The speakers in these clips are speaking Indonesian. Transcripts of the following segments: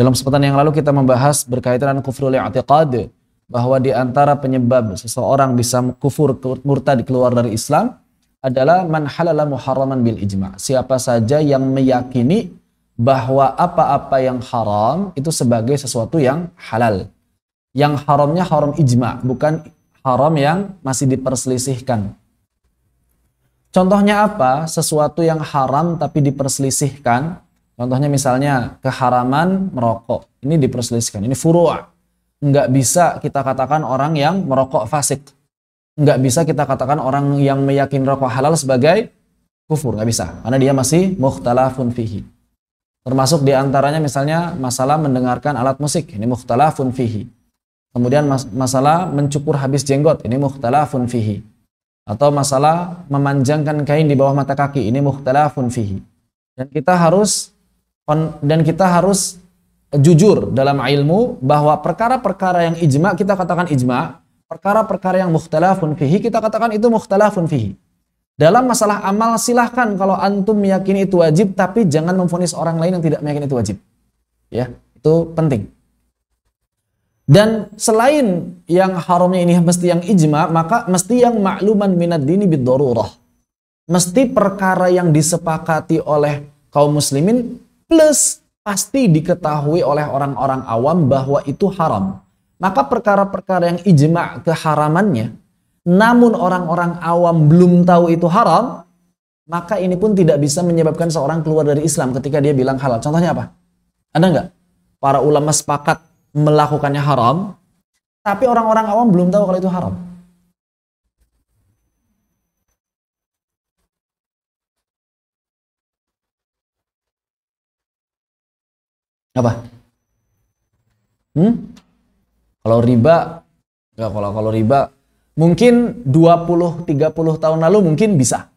Dalam kesempatan yang lalu kita membahas berkaitan dengan kufrul i'tiqad, bahwa di antara penyebab seseorang bisa kufur murtad keluar dari Islam adalah man halala muharraman bil ijma'. Siapa saja yang meyakini bahwa apa-apa yang haram itu sebagai sesuatu yang halal. Yang haramnya haram ijma', bukan haram yang masih diperselisihkan. Contohnya apa? Sesuatu yang haram tapi diperselisihkan. Contohnya misalnya keharaman merokok. Ini diperselisihkan. Ini furu'. Nggak bisa kita katakan orang yang merokok fasik. Nggak bisa kita katakan orang yang meyakini rokok halal sebagai kufur. Nggak bisa. Karena dia masih mukhtalafun fihi. Termasuk diantaranya misalnya masalah mendengarkan alat musik. Ini mukhtalafun fihi. Kemudian masalah mencukur habis jenggot. Ini mukhtalafun fihi. Atau masalah memanjangkan kain di bawah mata kaki. Ini mukhtalafun fihi. Dan kita harus jujur dalam ilmu bahwa perkara-perkara yang ijma kita katakan ijma, perkara-perkara yang mukhtalafun fihi kita katakan itu mukhtalafun fihi. Dalam masalah amal silahkan kalau antum meyakini itu wajib, tapi jangan memvonis orang lain yang tidak meyakini itu wajib. Ya, itu penting. Dan selain yang haramnya ini mesti yang ijma, maka mesti yang ma'luman minad dini bid-darurah. Mesti perkara yang disepakati oleh kaum muslimin plus pasti diketahui oleh orang-orang awam bahwa itu haram. Maka perkara-perkara yang ijma' keharamannya, namun orang-orang awam belum tahu itu haram, maka ini pun tidak bisa menyebabkan seorang keluar dari Islam ketika dia bilang halal. Contohnya apa? Ada nggak? Para ulama sepakat melakukannya haram, tapi orang-orang awam belum tahu kalau itu haram. Apa? Kalau riba, ya kalau riba mungkin 20-30 tahun lalu mungkin bisa.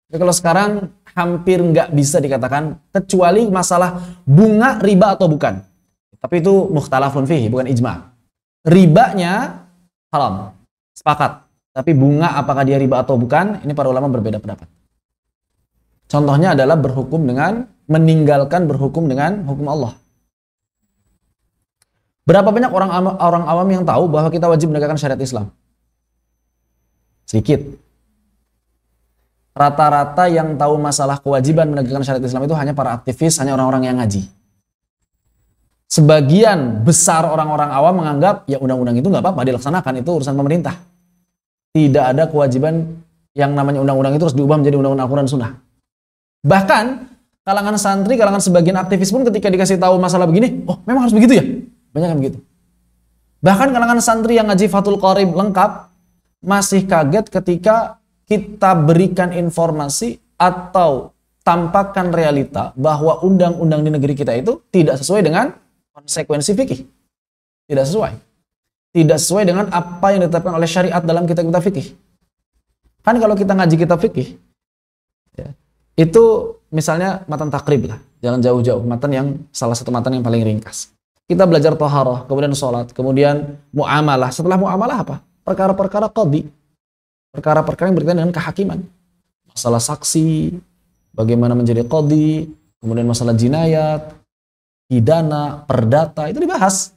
Tapi kalau sekarang hampir nggak bisa dikatakan, kecuali masalah bunga riba atau bukan. Tapi itu mukhtalafun fihi, bukan ijma'. Ribanya haram, sepakat. Tapi bunga apakah dia riba atau bukan, ini para ulama berbeda pendapat. Contohnya adalah meninggalkan berhukum dengan hukum Allah. Berapa banyak orang awam yang tahu bahwa kita wajib menegakkan syariat Islam? Sedikit. Rata-rata yang tahu masalah kewajiban menegakkan syariat Islam itu hanya para aktivis, hanya orang-orang yang ngaji. Sebagian besar orang-orang awam menganggap ya undang-undang itu nggak apa-apa dilaksanakan, itu urusan pemerintah. Tidak ada kewajiban yang namanya undang-undang itu harus diubah menjadi undang-undang Al-Quran Sunnah. Bahkan kalangan santri, kalangan sebagian aktivis pun ketika dikasih tahu masalah begini, oh memang harus begitu ya? Banyak yang begitu. Bahkan kalangan santri yang ngaji Fathul Qarib lengkap masih kaget ketika kita berikan informasi atau tampakkan realita bahwa undang-undang di negeri kita itu tidak sesuai dengan konsekuensi fikih. Tidak sesuai. Tidak sesuai dengan apa yang ditetapkan oleh syariat dalam kitab-kitab fikih. Kan kalau kita ngaji kitab fikih, ya, itu misalnya matan takrib lah. Jangan jauh-jauh. Matan yang salah satu matan yang paling ringkas. Kita belajar toharoh, kemudian sholat, kemudian muamalah. Setelah muamalah apa? Perkara-perkara qadhi. Perkara-perkara yang berkaitan dengan kehakiman. Masalah saksi, bagaimana menjadi qadhi, kemudian masalah jinayat, pidana, perdata, itu dibahas.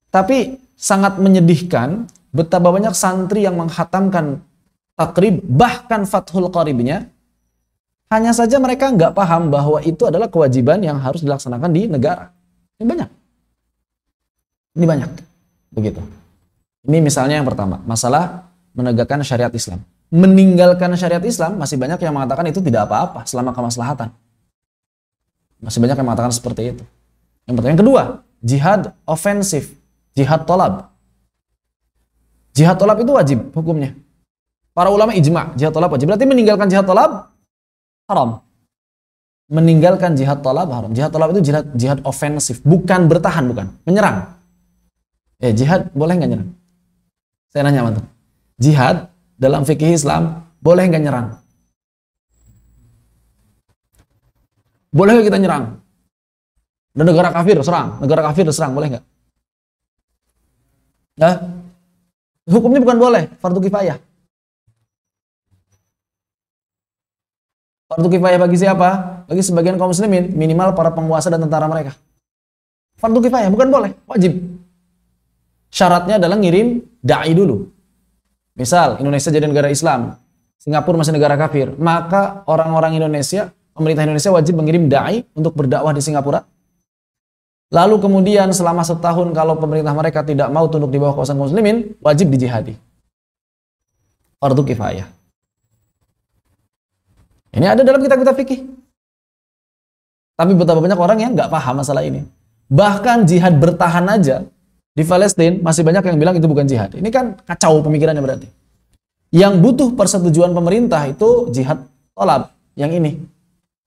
Tapi sangat menyedihkan betapa banyak santri yang menghatamkan takrib, bahkan Fathul Qaribnya, hanya saja mereka nggak paham bahwa itu adalah kewajiban yang harus dilaksanakan di negara. Ini banyak. Ini banyak. Begitu. Ini misalnya yang pertama, masalah menegakkan syariat Islam. Meninggalkan syariat Islam, masih banyak yang mengatakan itu tidak apa-apa selama kemaslahatan. Masih banyak yang mengatakan seperti itu. Yang pertama. Yang kedua, jihad ofensif, jihad tolab. Jihad tolab itu wajib hukumnya. Para ulama ijma, jihad tolab wajib. Berarti meninggalkan jihad tolab haram. Meninggalkan jihad tolab haram. Jihad tolab itu jihad ofensif, bukan bertahan, bukan menyerang. Jihad boleh nggak nyerang? Saya nanya mantu. Jihad dalam fikih Islam boleh nggak nyerang? Boleh nggak kita nyerang? Dan negara kafir serang, boleh nggak? Nah, hukumnya bukan boleh, fardu kifayah. Fardu kifayah bagi siapa? Bagi sebagian kaum muslimin, minimal para penguasa dan tentara mereka. Fardu kifayah, bukan boleh, wajib. Syaratnya adalah ngirim da'i dulu. Misal Indonesia jadi negara Islam, Singapura masih negara kafir, maka orang-orang Indonesia, pemerintah Indonesia wajib mengirim da'i untuk berdakwah di Singapura. Lalu kemudian selama setahun kalau pemerintah mereka tidak mau tunduk di bawah kawasan muslimin, wajib dijihadi. Fardu kifayah. Ini ada dalam kitab-kitab fikih. Tapi betapa banyak orang yang nggak paham masalah ini. Bahkan jihad bertahan aja di Palestina masih banyak yang bilang itu bukan jihad. Ini kan kacau pemikirannya berarti. Yang butuh persetujuan pemerintah itu jihad tolab. Yang ini.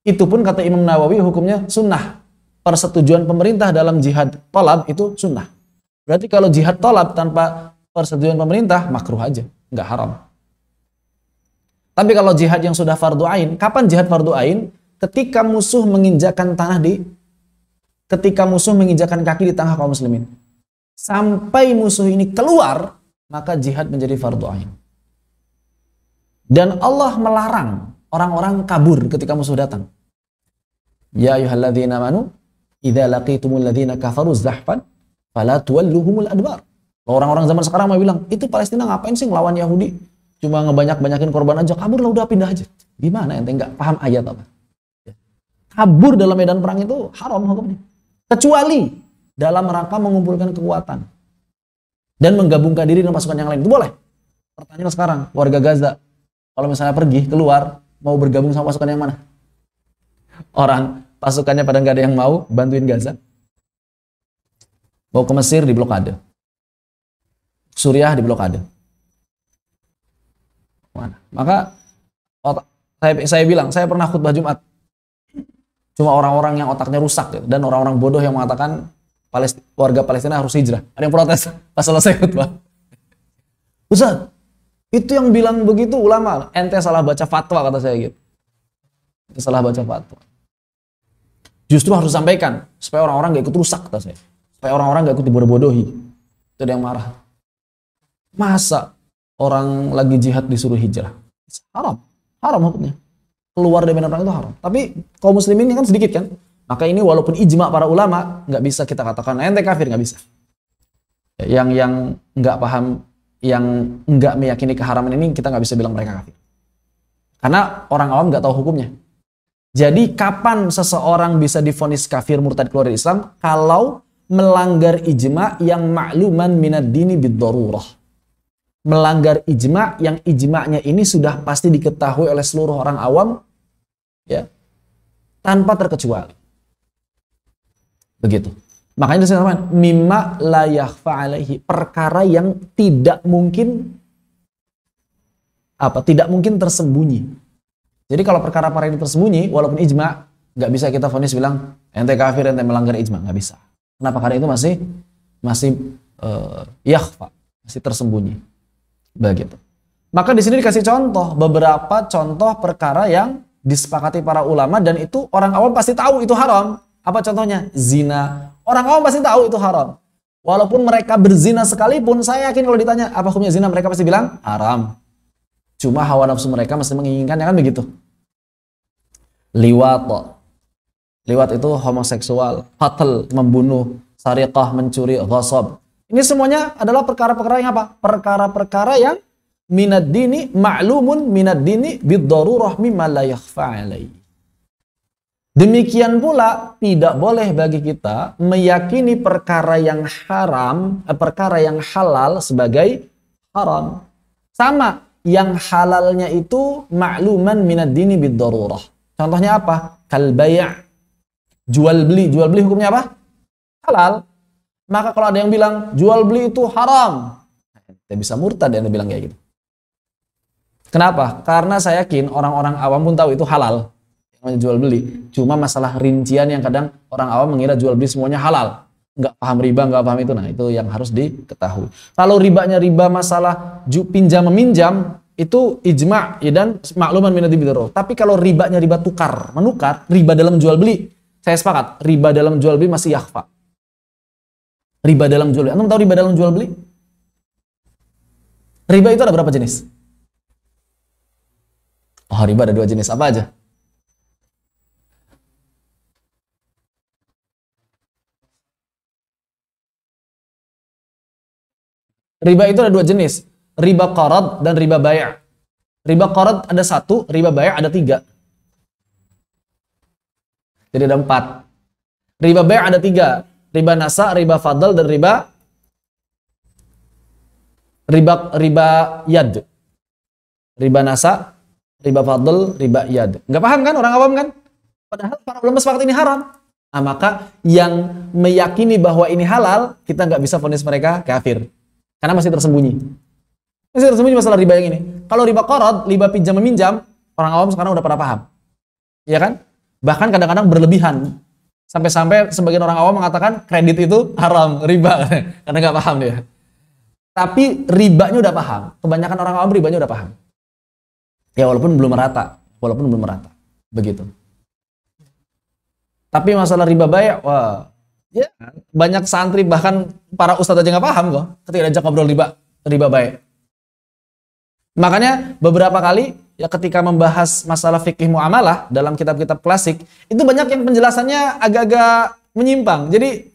Itu pun kata Imam Nawawi hukumnya sunnah. Persetujuan pemerintah dalam jihad tolab itu sunnah. Berarti kalau jihad tolab tanpa persetujuan pemerintah makruh aja, nggak haram. Tapi kalau jihad yang sudah fardu ain, kapan jihad fardu ain? Ketika musuh menginjakan kaki di tengah kaum muslimin. Sampai musuh ini keluar, maka jihad menjadi fardu ain. Dan Allah melarang orang-orang kabur ketika musuh datang. Ya ayyuhalladzina amanu idza laqitumul ladzina kafaru zahfan fala tuwalluhumul adbar. Orang-orang zaman sekarang mau bilang, itu Palestina ngapain sih ngelawan Yahudi? Cuma ngebanyak-banyakin korban aja, kabur lah udah pindah aja. Gimana ente nggak paham ayat apa? Kabur dalam medan perang itu haram hukumnya. Kecuali dalam rangka mengumpulkan kekuatan dan menggabungkan diri dengan pasukan yang lain. Itu boleh. Pertanyaan sekarang, warga Gaza, kalau misalnya pergi, keluar, mau bergabung sama pasukan yang mana? Orang pasukannya pada nggak ada yang mau bantuin Gaza. Mau ke Mesir di blokade. Suriah di blokade. Mana? Maka saya bilang, saya pernah khutbah Jumat. Cuma orang-orang yang otaknya rusak gitu, dan orang-orang bodoh yang mengatakan warga Palestina harus hijrah. Ada yang protes pas selesai khutbah. Ustaz, itu yang bilang begitu ulama. Ente salah baca fatwa kata saya gitu. Ente salah baca fatwa. Justru harus disampaikan supaya orang-orang gak ikut rusak kata saya. Supaya orang-orang gak ikut dibodoh-bodohi. Itu ada yang marah. Masa orang lagi jihad disuruh hijrah? Haram. Haram hukumnya. Keluar dari medan perang itu haram. Tapi kaum muslimin ini kan sedikit kan. Maka ini walaupun ijma para ulama, nggak bisa kita katakan ente kafir, nggak bisa. Yang nggak paham, yang nggak meyakini keharaman ini, kita nggak bisa bilang mereka kafir. Karena orang awam nggak tahu hukumnya. Jadi kapan seseorang bisa divonis kafir murtad keluar dari Islam? Kalau melanggar ijma yang ma'luman minad dini bid-darurah. Melanggar ijma yang ijma'nya ini sudah pasti diketahui oleh seluruh orang awam, ya, tanpa terkecuali. Begitu. Makanya disebutkan mimma la yakhfa alaihi, perkara yang tidak mungkin tersembunyi. Jadi kalau perkara-perkara ini tersembunyi, walaupun ijma, nggak bisa kita vonis bilang ente kafir, ente melanggar ijma, nggak bisa. Kenapa? Karena itu masih yakhfa, masih tersembunyi. Begitu. Maka di sini dikasih contoh, beberapa contoh perkara yang disepakati para ulama dan itu orang awam pasti tahu itu haram. Apa contohnya? Zina. Orang awam pasti tahu itu haram. Walaupun mereka berzina sekalipun, saya yakin kalau ditanya apa hukumnya zina, mereka pasti bilang haram. Cuma hawa nafsu mereka masih menginginkannya, kan begitu. Liwat. Liwat itu homoseksual, qatl, membunuh, sariqah, mencuri, ghasab. Ini semuanya adalah perkara-perkara yang apa? Perkara-perkara yang minad dini ma'lumun minad dini bid-darurah mimma la yakhfa alaihi. Demikian pula tidak boleh bagi kita meyakini perkara yang haram, perkara yang halal sebagai haram. Sama, yang halalnya itu ma'luman minad dini bid-darurah. Contohnya apa? Kal bay', jual beli. Jual beli hukumnya apa? Halal. Maka kalau ada yang bilang jual beli itu haram, saya bisa murtad dia bilang kayak gitu. Kenapa? Karena saya yakin orang-orang awam pun tahu itu halal, namanya jual beli. Cuma masalah rincian yang kadang orang awam mengira jual beli semuanya halal, nggak paham riba, nggak paham itu. Nah itu yang harus diketahui. Kalau ribanya riba masalah pinjam meminjam itu ijma' ya, dan makluman minad bid'ah. Tapi kalau ribanya riba tukar menukar, riba dalam jual beli, saya sepakat. Riba dalam jual beli masih yakhfa. Riba dalam jual beli. Antum tahu riba dalam jual beli? Riba itu ada berapa jenis? Oh, riba ada 2 jenis. Apa aja? Riba itu ada dua jenis. Riba qarad dan riba bai'. Riba qarad ada satu, riba bai' ada tiga. Jadi ada empat. Riba bai' ada tiga. Riba nasa, riba fadl, dan riba yad. Riba nasa, riba fadl, riba yad. Nggak paham kan orang awam kan? Padahal para ulama sepakat ini haram. Nah, maka yang meyakini bahwa ini halal, kita nggak bisa vonis mereka kafir. Karena masih tersembunyi. Masih tersembunyi masalah riba yang ini. Kalau riba qarad, riba pinjam meminjam, orang awam sekarang udah pada paham. Iya kan? Bahkan kadang-kadang berlebihan. Sampai-sampai sebagian orang awam mengatakan kredit itu haram, riba. Karena nggak paham dia. Tapi ribanya udah paham. Kebanyakan orang awam ribanya udah paham. Ya walaupun belum merata. Begitu. Tapi masalah riba bai', wah, ya banyak santri bahkan para ustadz aja nggak paham kok ketika diajak ngobrol riba bai'. Makanya beberapa kali ya ketika membahas masalah fikih muamalah dalam kitab-kitab klasik itu banyak yang penjelasannya agak-agak menyimpang. Jadi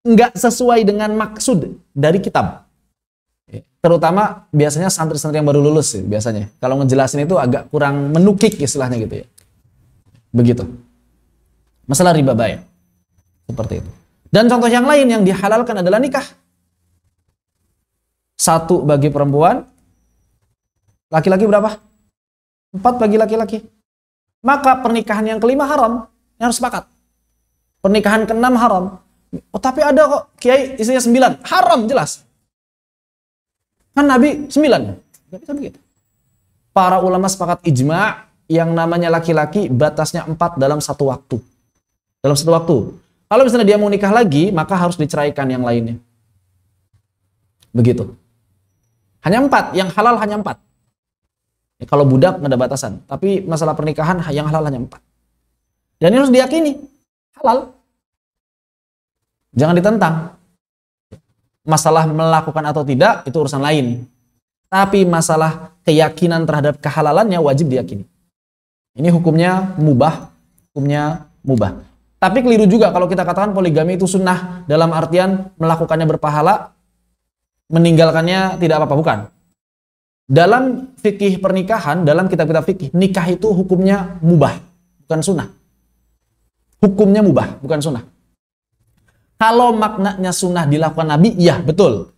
nggak sesuai dengan maksud dari kitab. Terutama biasanya santri-santri yang baru lulus sih, biasanya. Kalau ngejelasin itu agak kurang menukik istilahnya gitu ya. Begitu. Masalah riba bai'. Seperti itu. Dan contoh yang lain yang dihalalkan adalah nikah. Satu bagi perempuan, laki-laki berapa? 4 bagi laki-laki. Maka pernikahan yang kelima haram. Yang harus sepakat. Pernikahan ke-6 haram. Oh, tapi ada kok kiai istrinya 9. Haram jelas. Kan Nabi 9. Gak bisa begitu. Para ulama sepakat ijma' yang namanya laki-laki batasnya 4 dalam satu waktu. Dalam satu waktu. Kalau misalnya dia mau nikah lagi, maka harus diceraikan yang lainnya. Begitu. Hanya 4. Yang halal hanya 4. Ya, kalau budak nggak ada batasan. Tapi masalah pernikahan yang halal hanya 4. Dan ini harus diyakini. Halal. Jangan ditentang. Masalah melakukan atau tidak, itu urusan lain. Tapi masalah keyakinan terhadap kehalalannya wajib diyakini. Ini hukumnya mubah. Hukumnya mubah. Tapi keliru juga kalau kita katakan poligami itu sunnah dalam artian melakukannya berpahala, meninggalkannya tidak apa-apa. Bukan. Dalam fikih pernikahan, dalam kitab-kitab fikih, nikah itu hukumnya mubah, bukan sunnah. Hukumnya mubah, bukan sunnah. Kalau maknanya sunnah dilakukan Nabi, ya betul.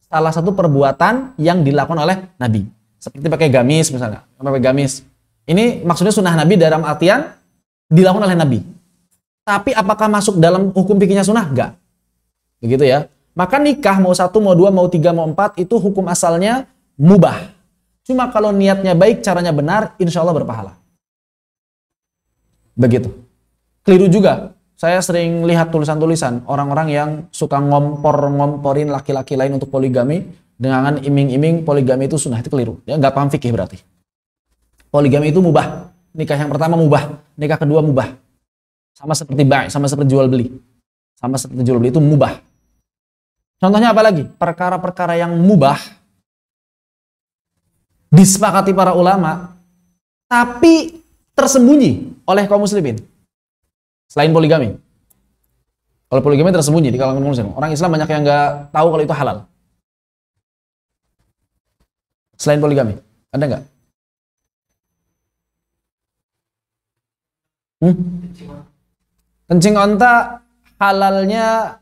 Salah satu perbuatan yang dilakukan oleh Nabi. Seperti pakai gamis misalnya. Pakai gamis. Ini maksudnya sunnah Nabi dalam artian dilakukan oleh Nabi. Tapi apakah masuk dalam hukum fikihnya sunnah? Enggak. Begitu ya. Maka nikah mau 1, mau 2, mau 3, mau 4 itu hukum asalnya mubah. Cuma kalau niatnya baik, caranya benar, insya Allah berpahala. Begitu. Keliru juga. Saya sering lihat tulisan-tulisan orang-orang yang suka ngomporin laki-laki lain untuk poligami dengan iming-iming poligami itu sunnah. Itu keliru. Ya, nggak paham fikih berarti. Poligami itu mubah. Nikah yang pertama mubah. Nikah kedua mubah. Sama seperti bai', sama seperti jual beli. Sama seperti jual beli itu mubah. Contohnya apa lagi? Perkara-perkara yang mubah disepakati para ulama, tapi tersembunyi oleh kaum muslimin. Selain poligami. Kalau poligami tersembunyi di kalangan muslim. Orang Islam banyak yang nggak tahu kalau itu halal. Selain poligami. Ada nggak? Kencing onta halalnya,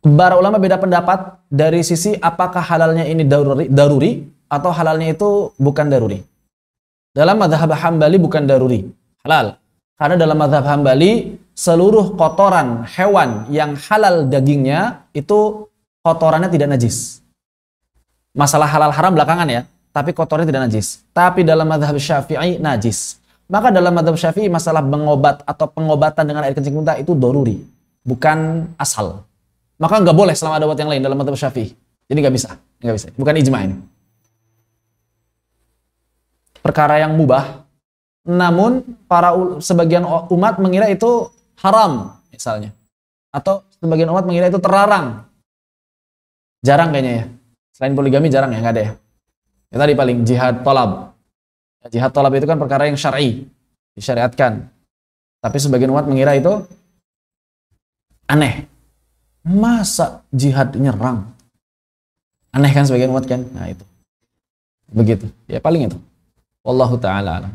para ulama beda pendapat dari sisi apakah halalnya ini daruri atau halalnya itu bukan daruri. Dalam mazhab Hambali bukan daruri, halal. Karena dalam mazhab Hambali seluruh kotoran hewan yang halal dagingnya itu kotorannya tidak najis. Masalah halal haram belakangan ya, tapi kotornya tidak najis. Tapi dalam mazhab Syafi'i najis. Maka dalam mazhab Syafi'i masalah mengobat atau pengobatan dengan air kencing unta itu daruri, bukan asal. Maka nggak boleh selama ada obat yang lain dalam mazhab Syafi'i. Jadi nggak bisa. Bukan ijma ini. Perkara yang mubah, namun sebagian umat mengira itu haram misalnya, atau sebagian umat mengira itu terlarang. Jarang kayaknya ya. Selain poligami jarang ya, nggak ada ya. Ya tadi paling jihad tolab. Jihad tolab itu kan perkara yang syar'i, disyariatkan. Tapi sebagian umat mengira itu aneh. Masa jihad nyerang? Aneh kan sebagian umat kan? Nah itu. Begitu. Ya paling itu. Wallahu ta'ala alam.